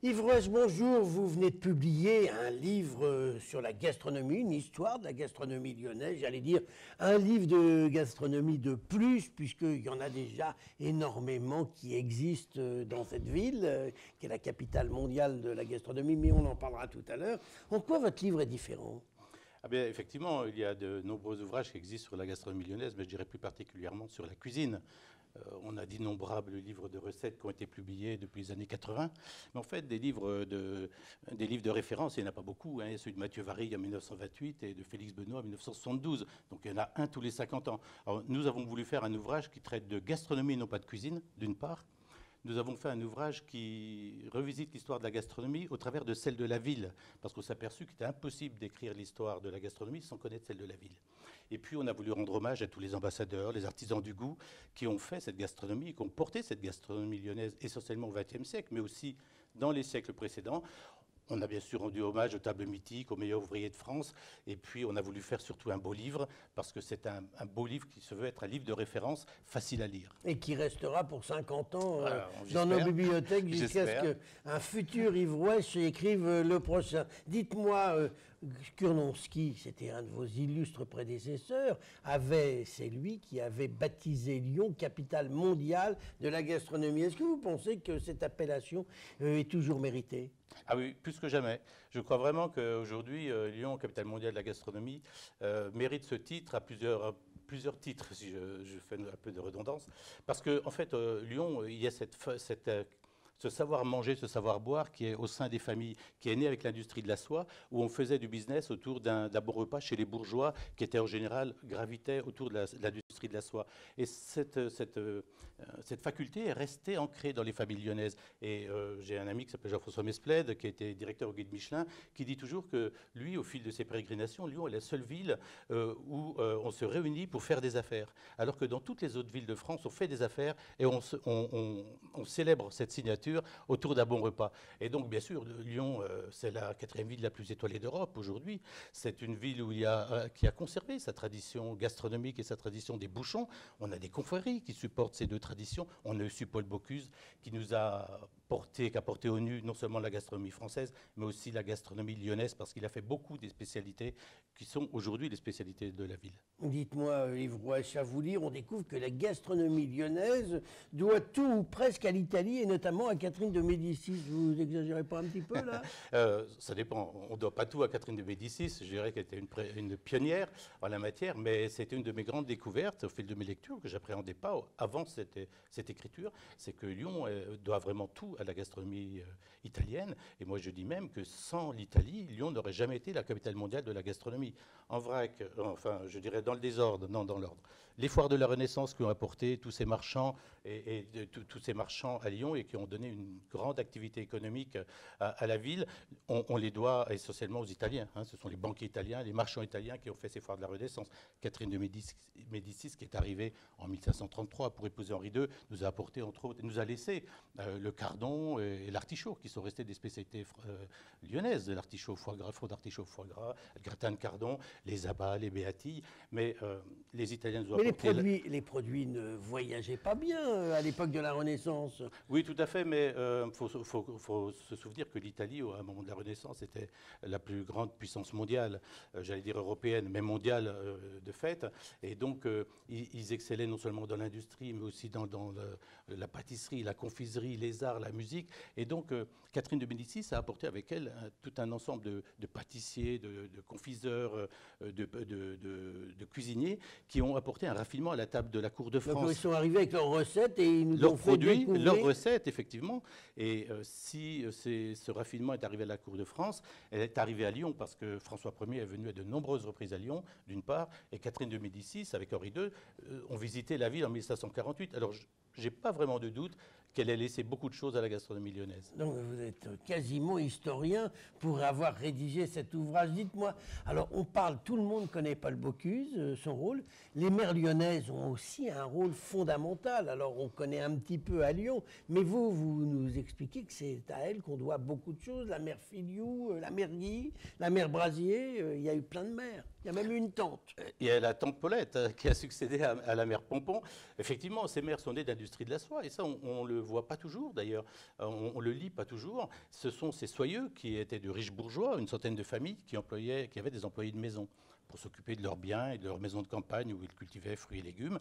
Yves Rouache, bonjour. Vous venez de publier un livre sur la gastronomie, une histoire de la gastronomie lyonnaise. J'allais dire un livre de gastronomie de plus, puisqu'il y en a déjà énormément qui existent dans cette ville, qui est la capitale mondiale de la gastronomie, mais on en parlera tout à l'heure. En quoi votre livre est différent ? Ah bien, effectivement, il y a de nombreux ouvrages qui existent sur la gastronomie lyonnaise, mais je dirais plus particulièrement sur la cuisine. On a d'innombrables livres de recettes qui ont été publiés depuis les années 80. Mais en fait, des livres de référence, il n'y en a pas beaucoup. Il y a celui de Mathieu Varig en 1928 et de Félix Benoît en 1972. Donc il y en a un tous les 50 ans. Alors, nous avons voulu faire un ouvrage qui traite de gastronomie et non pas de cuisine, d'une part. Nous avons fait un ouvrage qui revisite l'histoire de la gastronomie au travers de celle de la ville, parce qu'on s'est aperçu qu'il était impossible d'écrire l'histoire de la gastronomie sans connaître celle de la ville. Et puis on a voulu rendre hommage à tous les ambassadeurs, les artisans du goût, qui ont fait cette gastronomie, qui ont porté cette gastronomie lyonnaise essentiellement au XXe siècle, mais aussi dans les siècles précédents. On a bien sûr rendu hommage aux tables mythiques, aux meilleurs ouvriers de France. Et puis, on a voulu faire surtout un beau livre, parce que c'est un beau livre qui se veut être un livre de référence facile à lire. Et qui restera pour 50 ans dans nos bibliothèques jusqu'à ce qu'un futur Yves Rouache écrive le prochain. Dites-moi, Kurnonski, c'était un de vos illustres prédécesseurs, c'est lui qui avait baptisé Lyon capitale mondiale de la gastronomie. Est-ce que vous pensez que cette appellation est toujours méritée ? Ah oui, plus que jamais. Je crois vraiment qu'aujourd'hui, Lyon, capitale mondiale de la gastronomie, mérite ce titre à plusieurs titres, si je fais un peu de redondance. Parce qu'en fait, Lyon, il y a ce savoir-manger, ce savoir-boire qui est au sein des familles, qui est né avec l'industrie de la soie, où on faisait du business autour d'un bon repas chez les bourgeois, qui étaient en général, gravitaient autour de l'industrie de la soie. Et cette faculté est restée ancrée dans les familles lyonnaises. Et j'ai un ami qui s'appelle Jean-François Mesplède, qui était directeur au Guide Michelin, qui dit toujours que lui, au fil de ses pérégrinations, Lyon est la seule ville où on se réunit pour faire des affaires. Alors que dans toutes les autres villes de France, on fait des affaires et on célèbre cette signature autour d'un bon repas. Et donc, bien sûr, Lyon, c'est la 4e ville la plus étoilée d'Europe aujourd'hui. C'est une ville qui a conservé sa tradition gastronomique et sa tradition des bouchons. On a des confréries qui supportent ces deux traditions. On a eu Paul Bocuse qui a porté au nu non seulement la gastronomie française, mais aussi la gastronomie lyonnaise, parce qu'il a fait beaucoup des spécialités qui sont aujourd'hui les spécialités de la ville. Dites-moi, Yves Rouache, à vous lire, on découvre que la gastronomie lyonnaise doit tout ou presque à l'Italie, et notamment à Catherine de Médicis. Vous n'exagérez pas un petit peu, là ? Ça dépend. On ne doit pas tout à Catherine de Médicis. Je dirais qu'elle était une pionnière en la matière, mais c'était une de mes grandes découvertes au fil de mes lectures, que j'appréhendais pas avant cette écriture. C'est que Lyon doit vraiment tout à la gastronomie italienne. Et moi, je dis même que sans l'Italie, Lyon n'aurait jamais été la capitale mondiale de la gastronomie. En vrac, enfin, je dirais dans le désordre, non dans l'ordre. Les foires de la Renaissance qui ont apporté tous ces marchands tous ces marchands à Lyon et qui ont donné une grande activité économique à la ville, on les doit essentiellement aux Italiens. Hein. Ce sont les banquiers italiens, les marchands italiens qui ont fait ces foires de la Renaissance. Catherine de Médicis, qui est arrivée en 1533 pour épouser Henri II, nous a apporté, entre autres, nous a laissé le cardon et l'artichaut, qui sont restés des spécialités lyonnaises. L'artichaut foie gras, fond d'artichaut foie gras, le gratin de cardon, les abats, les béatilles. Mais les Italiens nous ont apporté... Mais les produits ne voyageaient pas bien à l'époque de la Renaissance. Oui, tout à fait, mais faut se souvenir que l'Italie, à un moment de la Renaissance, était la plus grande puissance mondiale, j'allais dire européenne, mais mondiale de fait. Et donc, ils excellaient non seulement dans l'industrie, mais aussi dans la pâtisserie, la confiserie, les arts, la musique. Et donc, Catherine de Médicis a apporté avec elle tout un ensemble de pâtissiers, de confiseurs, de cuisiniers, qui ont apporté un raffinement à la table de la cour de France. Donc, ils sont arrivés avec leurs recettes et ils nous leurs ont fait produits, découvrir... leurs recettes, effectivement. Et si ce raffinement est arrivé à la cour de France, elle est arrivée à Lyon parce que François Ier est venu à de nombreuses reprises à Lyon, d'une part, et Catherine de Médicis, avec Henri II, ont visité la ville en 1548. Alors, je n'ai pas vraiment de doute qu'elle ait laissé beaucoup de choses à la gastronomie lyonnaise. Donc vous êtes quasiment historien pour avoir rédigé cet ouvrage. Dites-moi, alors on parle, tout le monde connaît Paul Bocuse, son rôle. Les mères lyonnaises ont aussi un rôle fondamental. Alors on connaît un petit peu à Lyon, mais vous nous expliquez que c'est à elle qu'on doit beaucoup de choses. La mère Filiou, la mère Guy, la mère Brasier, il y a eu plein de mères. Il y a même eu une tante. Il y a la tante Paulette qui a succédé à la mère Pompon. Effectivement, ces mères sont nées d'industrie de la soie, et ça, on le voit pas toujours d'ailleurs, on le lit pas toujours. Ce sont ces soyeux qui étaient de riches bourgeois, une centaine de familles qui avaient des employés de maison pour s'occuper de leurs biens et de leurs maisons de campagne où ils cultivaient fruits et légumes.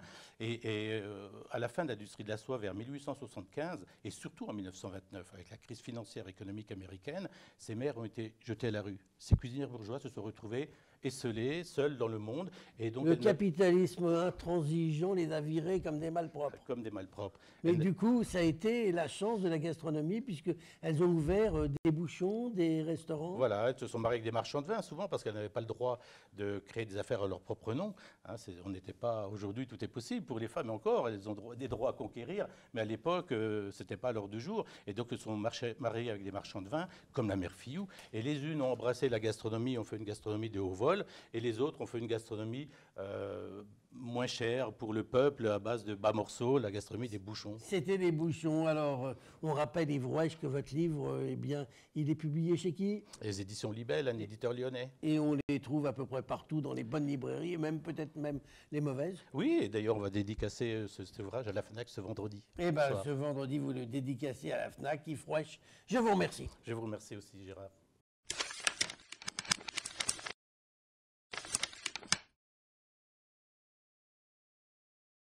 À la fin de l'industrie de la soie, vers 1875, et surtout en 1929, avec la crise financière et économique américaine, ces mères ont été jetées à la rue. Ces cuisinières bourgeoises se sont retrouvées esselées, seules dans le monde. Et donc le capitalisme intransigeant les a virées comme des malpropres. Comme des malpropres. Mais du coup, ça a été la chance de la gastronomie, puisqu'elles ont ouvert des bouchons, des restaurants. Voilà, elles se sont mariées avec des marchands de vin, souvent, parce qu'elles n'avaient pas le droit de créer des affaires à leur propre nom. Hein, on n'était pas... Aujourd'hui, tout est possible pour les femmes, encore, elles ont des droits à conquérir, mais à l'époque, ce n'était pas à l'heure du jour. Et donc, elles se sont mariées avec des marchands de vin, comme la mère Fillou. Et les unes ont embrassé la gastronomie, ont fait une gastronomie de haut vol, et les autres ont fait une gastronomie moins chère pour le peuple, à base de bas morceaux, la gastronomie des bouchons. C'était des bouchons. Alors, on rappelle, Yves Rouèche, que votre livre, eh bien, il est publié chez qui? Les éditions Libelle, un éditeur lyonnais. Et on les trouve à peu près partout dans les bonnes librairies, et même peut-être même les mauvaises. Oui, et d'ailleurs, on va dédicacer cet ouvrage à la FNAC ce vendredi. Eh bien, ce vendredi, vous le dédicacez à la FNAC. Yves Rouèche, je vous remercie. Je vous remercie aussi, Gérard.